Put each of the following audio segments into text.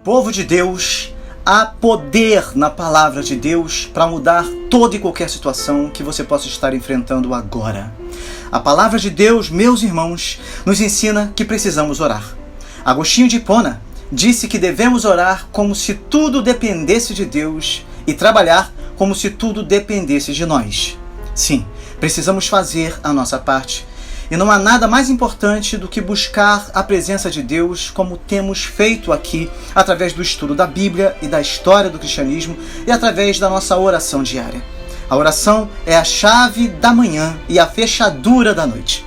Povo de Deus, há poder na palavra de Deus para mudar toda e qualquer situação que você possa estar enfrentando agora. A palavra de Deus, meus irmãos, nos ensina que precisamos orar. Agostinho de Hipona disse que devemos orar como se tudo dependesse de Deus e trabalhar como se tudo dependesse de nós. Sim, precisamos fazer a nossa parte. E não há nada mais importante do que buscar a presença de Deus, como temos feito aqui, através do estudo da Bíblia e da história do cristianismo e através da nossa oração diária. A oração é a chave da manhã e a fechadura da noite.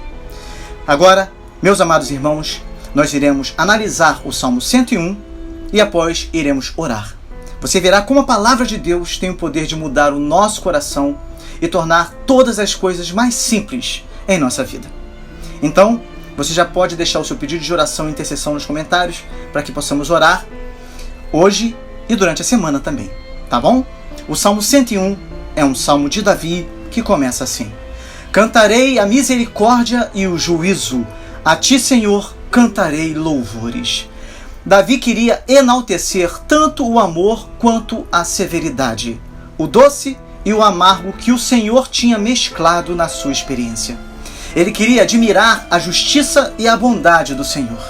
Agora, meus amados irmãos, nós iremos analisar o Salmo 101 e após iremos orar. Você verá como a palavra de Deus tem o poder de mudar o nosso coração e tornar todas as coisas mais simples em nossa vida. Então, você já pode deixar o seu pedido de oração e intercessão nos comentários para que possamos orar hoje e durante a semana também, tá bom? O Salmo 101 é um salmo de Davi que começa assim: Cantarei a misericórdia e o juízo, a ti, Senhor, cantarei louvores. Davi queria enaltecer tanto o amor quanto a severidade, o doce e o amargo que o Senhor tinha mesclado na sua experiência. Ele queria admirar a justiça e a bondade do Senhor.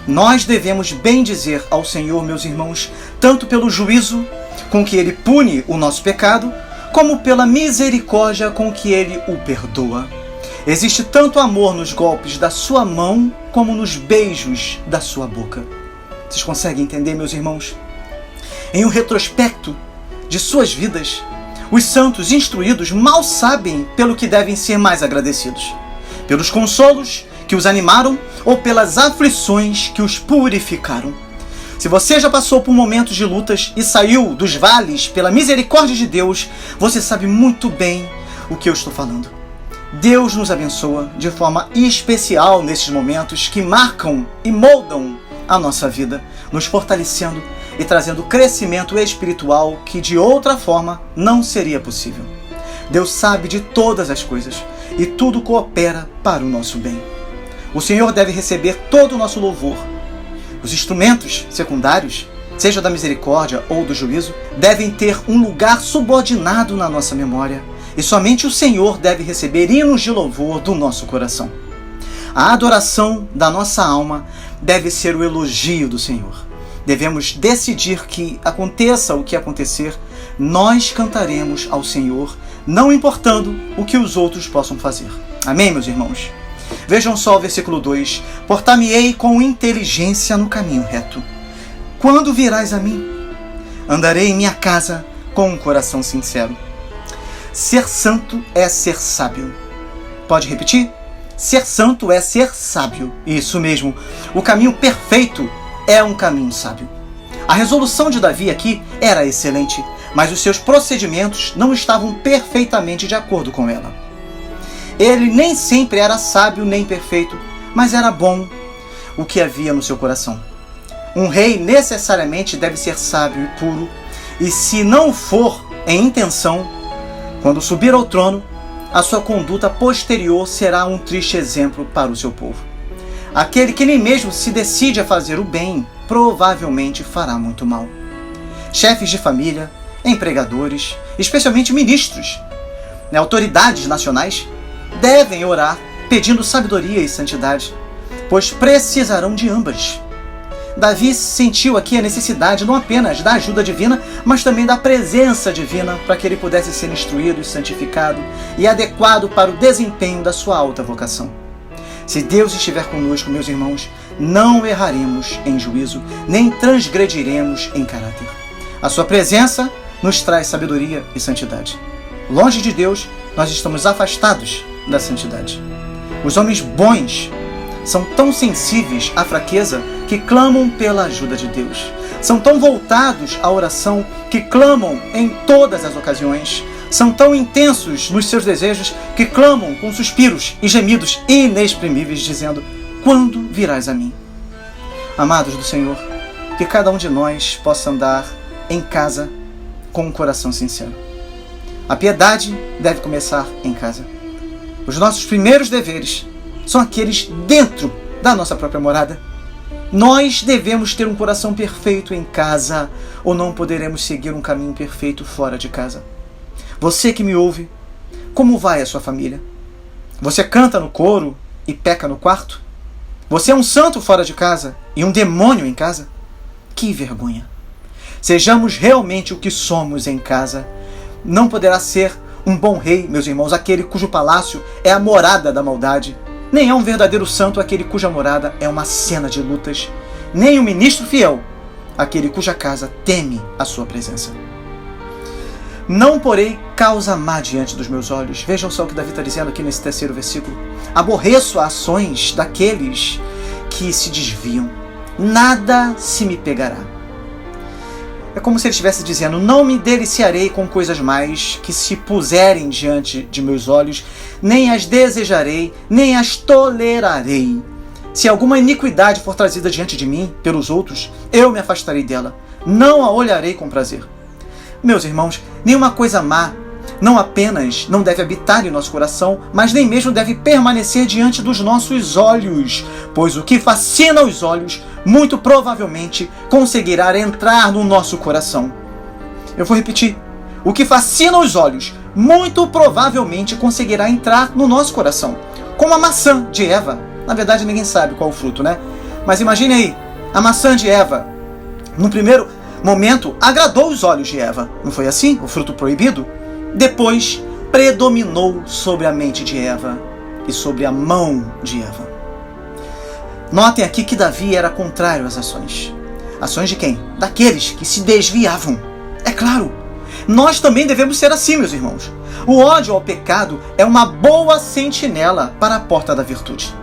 Nós devemos bendizer ao Senhor, meus irmãos, tanto pelo juízo com que Ele pune o nosso pecado, como pela misericórdia com que Ele o perdoa. Existe tanto amor nos golpes da sua mão, como nos beijos da sua boca. Vocês conseguem entender, meus irmãos? Em um retrospecto de suas vidas, os santos instruídos mal sabem pelo que devem ser mais agradecidos. Pelos consolos que os animaram ou pelas aflições que os purificaram. Se você já passou por momentos de lutas e saiu dos vales pela misericórdia de Deus, você sabe muito bem o que eu estou falando. Deus nos abençoa de forma especial nesses momentos que marcam e moldam a nossa vida, nos fortalecendo e trazendo crescimento espiritual que de outra forma não seria possível. Deus sabe de todas as coisas e tudo coopera para o nosso bem. O Senhor deve receber todo o nosso louvor. Os instrumentos secundários, seja da misericórdia ou do juízo, devem ter um lugar subordinado na nossa memória, e somente o Senhor deve receber hinos de louvor do nosso coração. A adoração da nossa alma deve ser o elogio do Senhor. Devemos decidir que aconteça o que acontecer, nós cantaremos ao Senhor, não importando o que os outros possam fazer. Amém, meus irmãos? Vejam só o versículo 2. Portar-me-ei com inteligência no caminho reto. Quando virás a mim? Andarei em minha casa com um coração sincero. Ser santo é ser sábio. Pode repetir? Ser santo é ser sábio. Isso mesmo. O caminho perfeito é um caminho sábio. A resolução de Davi aqui era excelente, mas os seus procedimentos não estavam perfeitamente de acordo com ela. Ele nem sempre era sábio nem perfeito, mas era bom o que havia no seu coração. Um rei necessariamente deve ser sábio e puro, e se não for em intenção, quando subir ao trono, a sua conduta posterior será um triste exemplo para o seu povo. Aquele que nem mesmo se decide a fazer o bem, provavelmente fará muito mal. Chefes de família, empregadores, especialmente ministros, autoridades nacionais, devem orar pedindo sabedoria e santidade, pois precisarão de ambas. Davi sentiu aqui a necessidade não apenas da ajuda divina, mas também da presença divina para que ele pudesse ser instruído e santificado e adequado para o desempenho da sua alta vocação. Se Deus estiver conosco, meus irmãos, não erraremos em juízo, nem transgrediremos em caráter. A sua presença nos traz sabedoria e santidade. Longe de Deus, nós estamos afastados da santidade. Os homens bons são tão sensíveis à fraqueza que clamam pela ajuda de Deus. São tão voltados à oração que clamam em todas as ocasiões. São tão intensos nos seus desejos que clamam com suspiros e gemidos inexprimíveis, dizendo: quando virás a mim? Amados do Senhor, que cada um de nós possa andar em casa com um coração sincero. A piedade deve começar em casa. Os nossos primeiros deveres são aqueles dentro da nossa própria morada. Nós devemos ter um coração perfeito em casa, ou não poderemos seguir um caminho perfeito fora de casa. Você que me ouve, como vai a sua família? Você canta no coro e peca no quarto? Você é um santo fora de casa e um demônio em casa? Que vergonha! Sejamos realmente o que somos em casa. Não poderá ser um bom rei, meus irmãos, aquele cujo palácio é a morada da maldade. Nem é um verdadeiro santo aquele cuja morada é uma cena de lutas. Nem um ministro fiel, aquele cuja casa teme a sua presença. Não porei causa má diante dos meus olhos. Vejam só o que Davi está dizendo aqui nesse terceiro versículo. Aborreço as ações daqueles que se desviam. Nada se me pegará. É como se ele estivesse dizendo, não me deliciarei com coisas mais que se puserem diante de meus olhos, nem as desejarei, nem as tolerarei. Se alguma iniquidade for trazida diante de mim pelos outros, eu me afastarei dela. Não a olharei com prazer. Meus irmãos, nenhuma coisa má não apenas não deve habitar em nosso coração, mas nem mesmo deve permanecer diante dos nossos olhos, pois o que fascina os olhos, muito provavelmente conseguirá entrar no nosso coração. Eu vou repetir. O que fascina os olhos, muito provavelmente conseguirá entrar no nosso coração. Como a maçã de Eva. Na verdade, ninguém sabe qual é o fruto, né? Mas imagine aí, a maçã de Eva, no primeiro momento, agradou os olhos de Eva. Não foi assim? O fruto proibido? Depois, predominou sobre a mente de Eva e sobre a mão de Eva. Notem aqui que Davi era contrário às ações. Ações de quem? Daqueles que se desviavam. É claro, nós também devemos ser assim, meus irmãos. O ódio ao pecado é uma boa sentinela para a porta da virtude.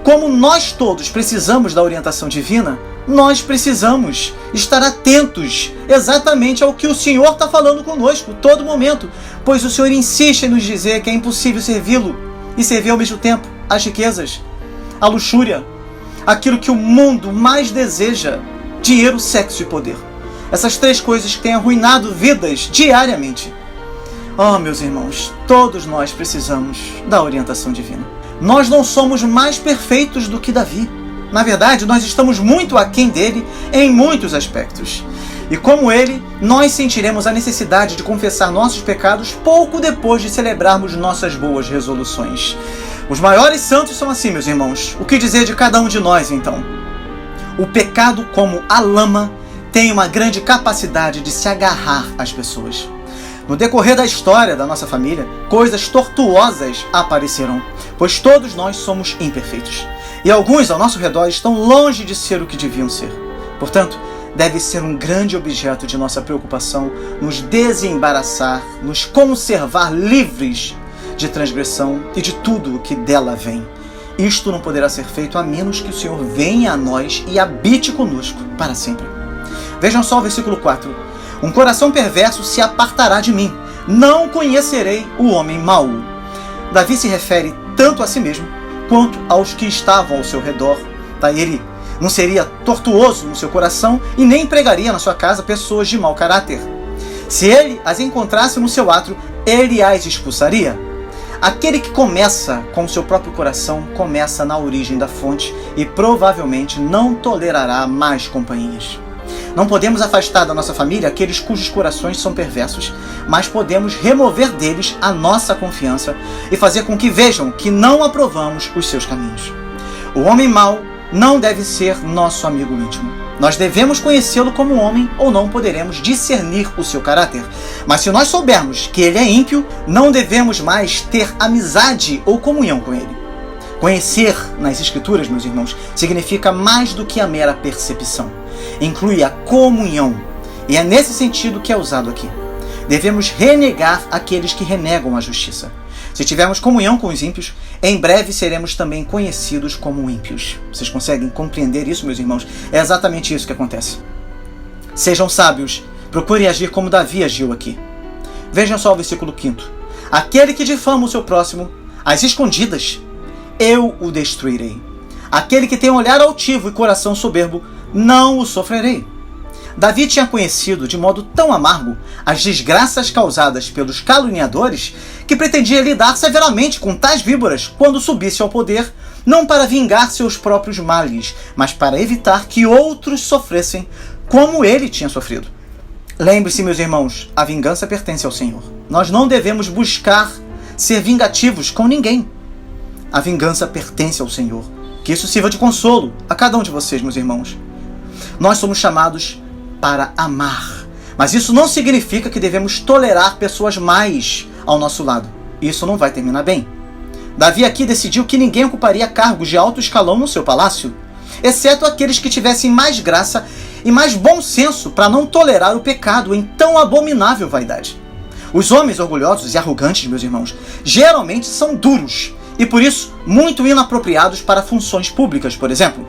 Como nós todos precisamos da orientação divina, nós precisamos estar atentos exatamente ao que o Senhor está falando conosco todo momento, pois o Senhor insiste em nos dizer que é impossível servi-lo e servir ao mesmo tempo as riquezas, a luxúria, aquilo que o mundo mais deseja, dinheiro, sexo e poder. Essas três coisas que têm arruinado vidas diariamente. Oh, meus irmãos, todos nós precisamos da orientação divina. Nós não somos mais perfeitos do que Davi. Na verdade, nós estamos muito aquém dele em muitos aspectos. E como ele, nós sentiremos a necessidade de confessar nossos pecados pouco depois de celebrarmos nossas boas resoluções. Os maiores santos são assim, meus irmãos. O que dizer de cada um de nós, então? O pecado, como a lama, tem uma grande capacidade de se agarrar às pessoas. No decorrer da história da nossa família, coisas tortuosas aparecerão, pois todos nós somos imperfeitos. E alguns ao nosso redor estão longe de ser o que deviam ser. Portanto, deve ser um grande objeto de nossa preocupação nos desembaraçar, nos conservar livres de transgressão e de tudo o que dela vem. Isto não poderá ser feito a menos que o Senhor venha a nós e habite conosco para sempre. Vejam só o versículo 4. Um coração perverso se apartará de mim. Não conhecerei o homem mau. Davi se refere tanto a si mesmo quanto aos que estavam ao seu redor. Ele não seria tortuoso no seu coração e nem empregaria na sua casa pessoas de mau caráter. Se ele as encontrasse no seu átrio, ele as expulsaria. Aquele que começa com o seu próprio coração, começa na origem da fonte e provavelmente não tolerará mais companhias. Não podemos afastar da nossa família aqueles cujos corações são perversos, mas podemos remover deles a nossa confiança e fazer com que vejam que não aprovamos os seus caminhos. O homem mau não deve ser nosso amigo íntimo. Nós devemos conhecê-lo como homem ou não poderemos discernir o seu caráter. Mas se nós soubermos que ele é ímpio, não devemos mais ter amizade ou comunhão com ele. Conhecer nas Escrituras, meus irmãos, significa mais do que a mera percepção. Inclui a comunhão. E é nesse sentido que é usado aqui. Devemos renegar aqueles que renegam a justiça. Se tivermos comunhão com os ímpios, em breve seremos também conhecidos como ímpios. Vocês conseguem compreender isso, meus irmãos? É exatamente isso que acontece. Sejam sábios, procurem agir como Davi agiu aqui. Vejam só o versículo 5. Aquele que difama o seu próximo, às escondidas, eu o destruirei. Aquele que tem olhar altivo e coração soberbo, não o sofrerei. Davi tinha conhecido de modo tão amargo as desgraças causadas pelos caluniadores que pretendia lidar severamente com tais víboras quando subisse ao poder, não para vingar seus próprios males, mas para evitar que outros sofressem como ele tinha sofrido. Lembre-se, meus irmãos, a vingança pertence ao Senhor. Nós não devemos buscar ser vingativos com ninguém. A vingança pertence ao Senhor. Que isso sirva de consolo a cada um de vocês, meus irmãos. Nós somos chamados para amar, mas isso não significa que devemos tolerar pessoas más ao nosso lado. Isso não vai terminar bem. Davi aqui decidiu que ninguém ocuparia cargos de alto escalão no seu palácio, exceto aqueles que tivessem mais graça e mais bom senso para não tolerar o pecado em tão abominável vaidade. Os homens orgulhosos e arrogantes, meus irmãos, geralmente são duros e por isso muito inapropriados para funções públicas, por exemplo.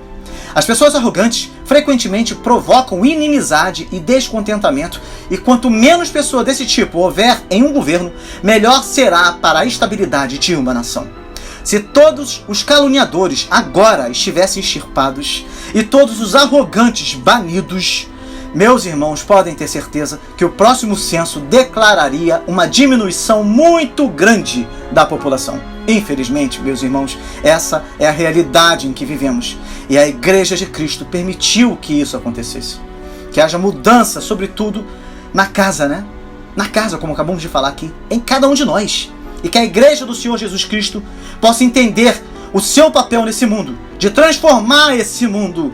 As pessoas arrogantes frequentemente provocam inimizade e descontentamento, e quanto menos pessoa desse tipo houver em um governo, melhor será para a estabilidade de uma nação. Se todos os caluniadores agora estivessem extirpados e todos os arrogantes banidos, meus irmãos podem ter certeza que o próximo censo declararia uma diminuição muito grande da população. Infelizmente, meus irmãos, essa é a realidade em que vivemos. E a Igreja de Cristo permitiu que isso acontecesse. Que haja mudança, sobretudo, na casa, né? Na casa, como acabamos de falar aqui, em cada um de nós. E que a Igreja do Senhor Jesus Cristo possa entender o seu papel nesse mundo, de transformar esse mundo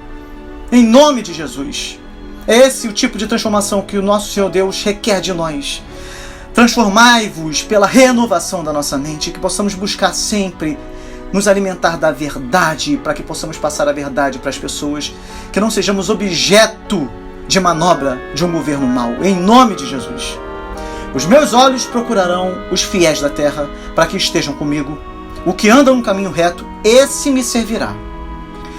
em nome de Jesus. É esse o tipo de transformação que o nosso Senhor Deus requer de nós. Transformai-vos pela renovação da nossa mente, que possamos buscar sempre nos alimentar da verdade, para que possamos passar a verdade para as pessoas, que não sejamos objeto de manobra de um governo mau, em nome de Jesus. Os meus olhos procurarão os fiéis da terra, para que estejam comigo. O que anda no caminho reto, esse me servirá.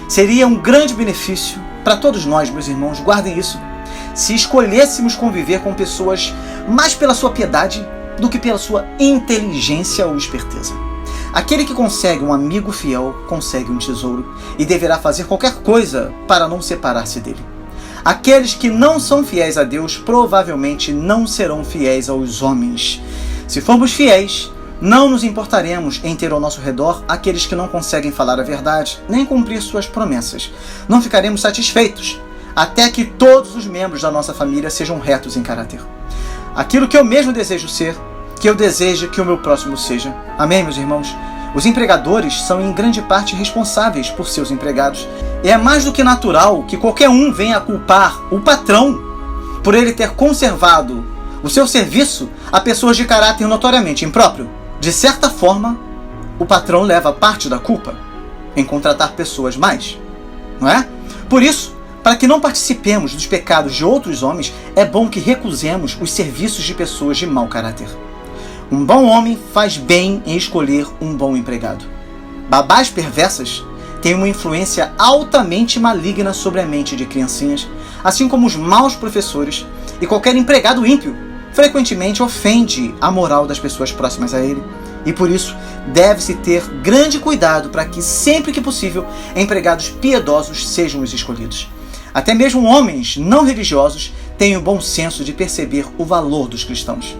Seria um grande benefício para todos nós, meus irmãos, guardem isso, se escolhêssemos conviver com pessoas mais pela sua piedade do que pela sua inteligência ou esperteza. Aquele que consegue um amigo fiel, consegue um tesouro e deverá fazer qualquer coisa para não separar-se dele. Aqueles que não são fiéis a Deus provavelmente não serão fiéis aos homens. Se formos fiéis, não nos importaremos em ter ao nosso redor aqueles que não conseguem falar a verdade, nem cumprir suas promessas. Não ficaremos satisfeitos, até que todos os membros da nossa família sejam retos em caráter. Aquilo que eu mesmo desejo ser, que eu desejo que o meu próximo seja. Amém, meus irmãos? Os empregadores são em grande parte responsáveis por seus empregados. E é mais do que natural que qualquer um venha a culpar o patrão por ele ter conservado o seu serviço a pessoas de caráter notoriamente impróprio. De certa forma, o patrão leva parte da culpa em contratar pessoas mais, não é? Por isso, para que não participemos dos pecados de outros homens, é bom que recusemos os serviços de pessoas de mau caráter. Um bom homem faz bem em escolher um bom empregado. Babás perversas têm uma influência altamente maligna sobre a mente de criancinhas, assim como os maus professores, e qualquer empregado ímpio frequentemente ofende a moral das pessoas próximas a ele, e por isso deve-se ter grande cuidado para que, sempre que possível, empregados piedosos sejam os escolhidos. Até mesmo homens não religiosos têm o bom senso de perceber o valor dos cristãos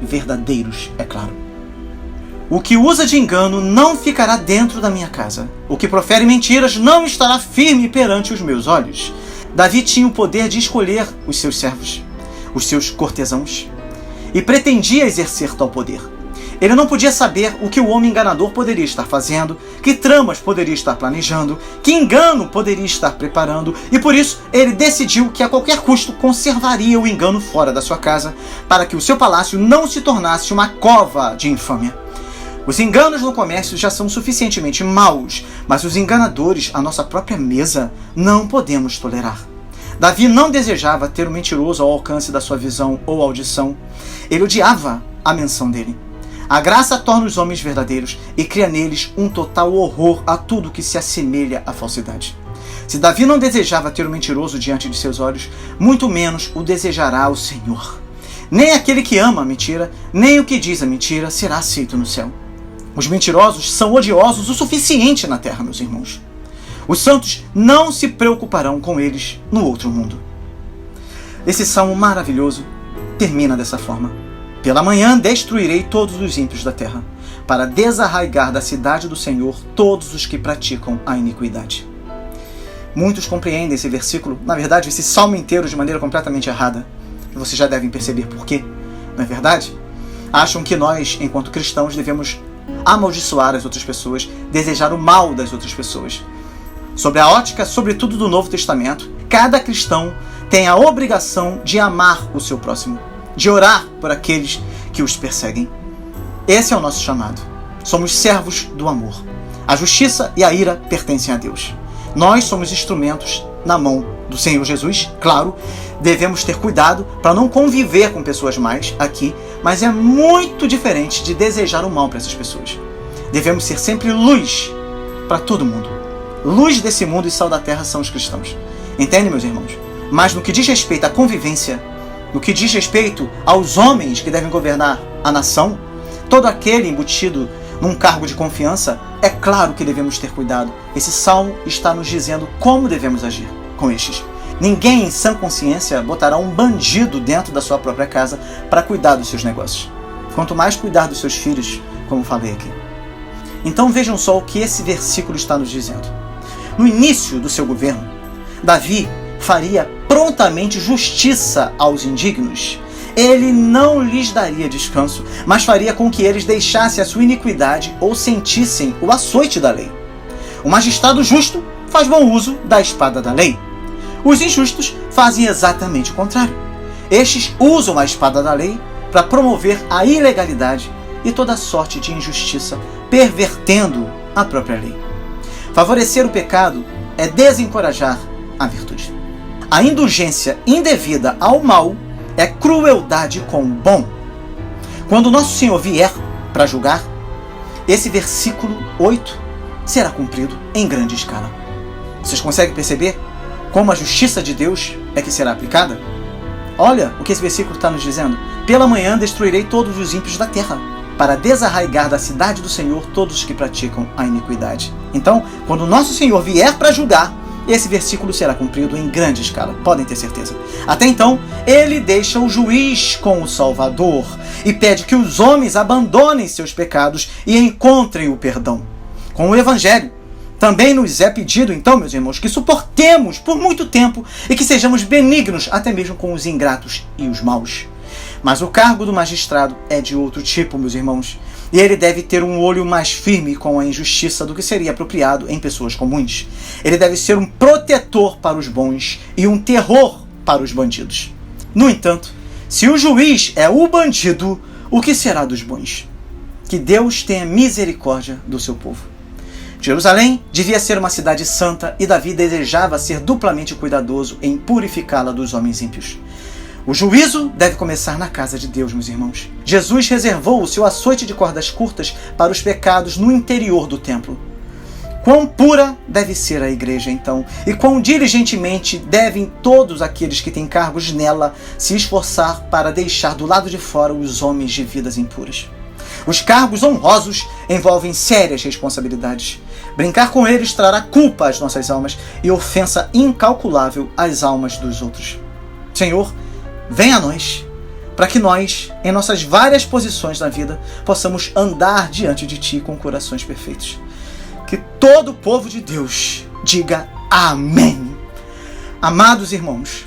verdadeiros, é claro. O que usa de engano não ficará dentro da minha casa. O que profere mentiras não estará firme perante os meus olhos. Davi tinha o poder de escolher os seus servos, os seus cortesãos, e pretendia exercer tal poder. Ele não podia saber o que o homem enganador poderia estar fazendo, que tramas poderia estar planejando, que engano poderia estar preparando, e por isso ele decidiu que a qualquer custo conservaria o engano fora da sua casa, para que o seu palácio não se tornasse uma cova de infâmia. Os enganos no comércio já são suficientemente maus, mas os enganadores à nossa própria mesa não podemos tolerar. Davi não desejava ter um mentiroso ao alcance da sua visão ou audição. Ele odiava a menção dele. A graça torna os homens verdadeiros e cria neles um total horror a tudo que se assemelha à falsidade. Se Davi não desejava ter um mentiroso diante de seus olhos, muito menos o desejará o Senhor. Nem aquele que ama a mentira, nem o que diz a mentira será aceito no céu. Os mentirosos são odiosos o suficiente na terra, meus irmãos. Os santos não se preocuparão com eles no outro mundo. Esse salmo maravilhoso termina dessa forma. Pela manhã destruirei todos os ímpios da terra, para desarraigar da cidade do Senhor todos os que praticam a iniquidade. Muitos compreendem esse versículo, na verdade, esse salmo inteiro de maneira completamente errada. E vocês já devem perceber por quê, não é verdade? Acham que nós, enquanto cristãos, devemos amaldiçoar as outras pessoas, desejar o mal das outras pessoas. Sob a ótica, sobretudo, do Novo Testamento, cada cristão tem a obrigação de amar o seu próximo, de orar por aqueles que os perseguem. Esse é o nosso chamado. Somos servos do amor. A justiça e a ira pertencem a Deus. Nós somos instrumentos na mão do Senhor Jesus, claro. Devemos ter cuidado para não conviver com pessoas más aqui, mas é muito diferente de desejar o mal para essas pessoas. Devemos ser sempre luz para todo mundo. Luz desse mundo e sal da terra são os cristãos. Entende, meus irmãos? Mas no que diz respeito à convivência, no que diz respeito aos homens que devem governar a nação, todo aquele embutido num cargo de confiança, é claro que devemos ter cuidado. Esse salmo está nos dizendo como devemos agir com estes. Ninguém em sã consciência botará um bandido dentro da sua própria casa para cuidar dos seus negócios. Quanto mais cuidar dos seus filhos, como falei aqui. Então vejam só o que esse versículo está nos dizendo. No início do seu governo, Davi faria prontamente justiça aos indignos. Ele não lhes daria descanso, mas faria com que eles deixassem a sua iniquidade ou sentissem o açoite da lei. O magistrado justo faz bom uso da espada da lei. Os injustos fazem exatamente o contrário. Estes usam a espada da lei para promover a ilegalidade e toda sorte de injustiça, pervertendo a própria lei. Favorecer o pecado é desencorajar a virtude. A indulgência indevida ao mal é crueldade com o bom. Quando o nosso Senhor vier para julgar, esse versículo 8 será cumprido em grande escala. Vocês conseguem perceber como a justiça de Deus é que será aplicada? Olha o que esse versículo está nos dizendo. Pela manhã destruirei todos os ímpios da terra, para desarraigar da cidade do Senhor todos os que praticam a iniquidade. Então, quando o nosso Senhor vier para julgar, esse versículo será cumprido em grande escala, podem ter certeza. Até então, ele deixa o juiz com o Salvador e pede que os homens abandonem seus pecados e encontrem o perdão. Com o Evangelho, também nos é pedido, então, meus irmãos, que suportemos por muito tempo e que sejamos benignos até mesmo com os ingratos e os maus. Mas o cargo do magistrado é de outro tipo, meus irmãos, e ele deve ter um olho mais firme com a injustiça do que seria apropriado em pessoas comuns. Ele deve ser um protetor para os bons e um terror para os bandidos. No entanto, se o juiz é o bandido, o que será dos bons? Que Deus tenha misericórdia do seu povo. Jerusalém devia ser uma cidade santa e Davi desejava ser duplamente cuidadoso em purificá-la dos homens ímpios. O juízo deve começar na casa de Deus, meus irmãos. Jesus reservou o seu açoite de cordas curtas para os pecados no interior do templo. Quão pura deve ser a igreja, então, e quão diligentemente devem todos aqueles que têm cargos nela se esforçar para deixar do lado de fora os homens de vidas impuras. Os cargos honrosos envolvem sérias responsabilidades. Brincar com eles trará culpa às nossas almas e ofensa incalculável às almas dos outros. Senhor, vem a nós, para que nós, em nossas várias posições na vida, possamos andar diante de Ti com corações perfeitos. Que todo o povo de Deus diga amém. Amados irmãos,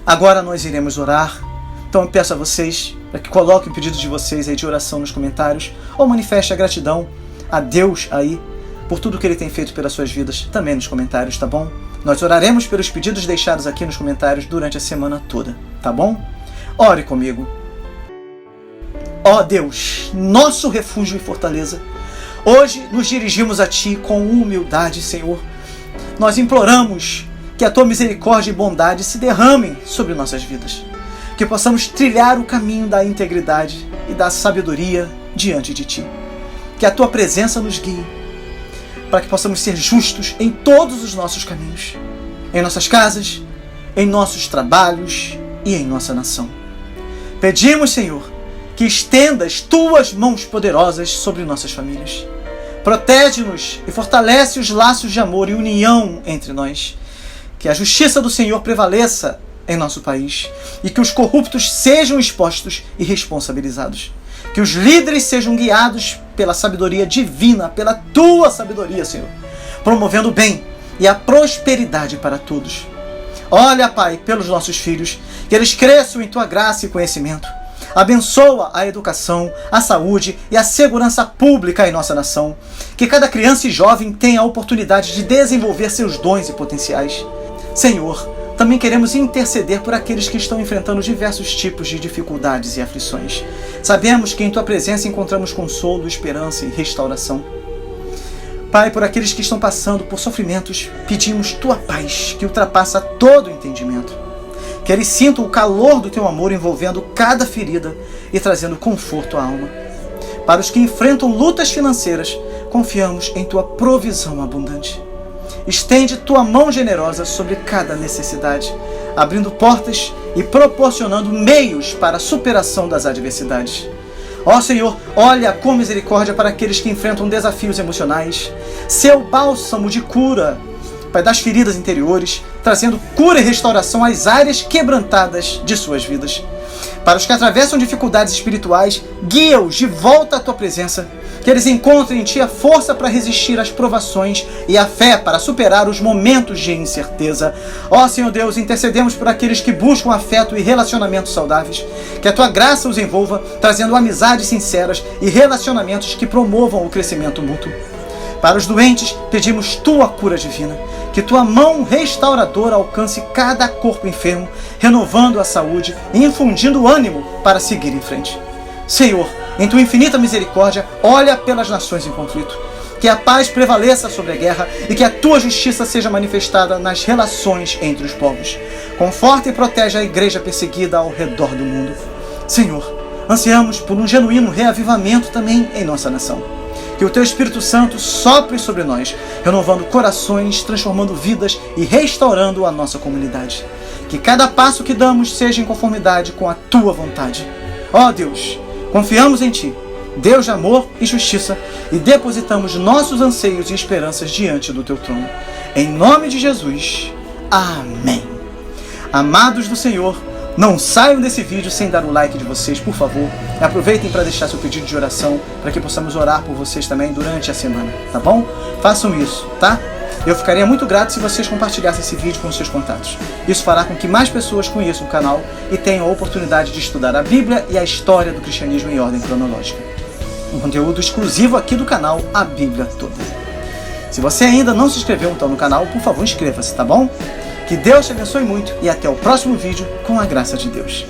agora nós iremos orar. Então eu peço a vocês para que coloquem o pedido de vocês aí de oração nos comentários ou manifeste a gratidão a Deus aí por tudo que Ele tem feito pelas suas vidas também nos comentários, tá bom? Nós oraremos pelos pedidos deixados aqui nos comentários durante a semana toda, tá bom? Ore comigo. Ó Deus, nosso refúgio e fortaleza, hoje nos dirigimos a Ti com humildade, Senhor. Nós imploramos que a Tua misericórdia e bondade se derramem sobre nossas vidas, que possamos trilhar o caminho da integridade e da sabedoria diante de Ti. Que a Tua presença nos guie, para que possamos ser justos em todos os nossos caminhos, em nossas casas, em nossos trabalhos e em nossa nação. Pedimos, Senhor, que estendas Tuas mãos poderosas sobre nossas famílias. Protege-nos e fortalece os laços de amor e união entre nós. Que a justiça do Senhor prevaleça em nosso país e que os corruptos sejam expostos e responsabilizados. Que os líderes sejam guiados pela sabedoria divina, pela tua sabedoria, Senhor, promovendo o bem e a prosperidade para todos. Olha, Pai, pelos nossos filhos, que eles cresçam em tua graça e conhecimento. Abençoa a educação, a saúde e a segurança pública em nossa nação. Que cada criança e jovem tenha a oportunidade de desenvolver seus dons e potenciais. Senhor, também queremos interceder por aqueles que estão enfrentando diversos tipos de dificuldades e aflições. Sabemos que em tua presença encontramos consolo, esperança e restauração. Pai, por aqueles que estão passando por sofrimentos, pedimos tua paz, que ultrapassa todo entendimento. Que eles sintam o calor do teu amor envolvendo cada ferida e trazendo conforto à alma. Para os que enfrentam lutas financeiras, confiamos em tua provisão abundante. Estende tua mão generosa sobre cada necessidade, abrindo portas e proporcionando meios para a superação das adversidades. Ó Senhor, olha com misericórdia para aqueles que enfrentam desafios emocionais. Seu bálsamo de cura, Pai, das feridas interiores, trazendo cura e restauração às áreas quebrantadas de suas vidas. Para os que atravessam dificuldades espirituais, guia-os de volta à tua presença. Que eles encontrem em ti a força para resistir às provações e a fé para superar os momentos de incerteza. Ó Senhor Deus, intercedemos por aqueles que buscam afeto e relacionamentos saudáveis. Que a tua graça os envolva, trazendo amizades sinceras e relacionamentos que promovam o crescimento mútuo. Para os doentes, pedimos tua cura divina. Que tua mão restauradora alcance cada corpo enfermo, renovando a saúde e infundindo ânimo para seguir em frente. Senhor, em tua infinita misericórdia, olha pelas nações em conflito. Que a paz prevaleça sobre a guerra e que a tua justiça seja manifestada nas relações entre os povos. Conforta e protege a igreja perseguida ao redor do mundo. Senhor, ansiamos por um genuíno reavivamento também em nossa nação. Que o teu Espírito Santo sopre sobre nós, renovando corações, transformando vidas e restaurando a nossa comunidade. Que cada passo que damos seja em conformidade com a tua vontade. Ó Deus, confiamos em ti, Deus de amor e justiça, e depositamos nossos anseios e esperanças diante do teu trono. Em nome de Jesus. Amém. Amados do Senhor, não saiam desse vídeo sem dar o like de vocês, por favor. Aproveitem para deixar seu pedido de oração, para que possamos orar por vocês também durante a semana, tá bom? Façam isso, tá? Eu ficaria muito grato se vocês compartilhassem esse vídeo com seus contatos. Isso fará com que mais pessoas conheçam o canal e tenham a oportunidade de estudar a Bíblia e a história do cristianismo em ordem cronológica. Um conteúdo exclusivo aqui do canal, a Bíblia Toda. Se você ainda não se inscreveu então no canal, por favor inscreva-se, tá bom? Que Deus te abençoe muito e até o próximo vídeo com a graça de Deus.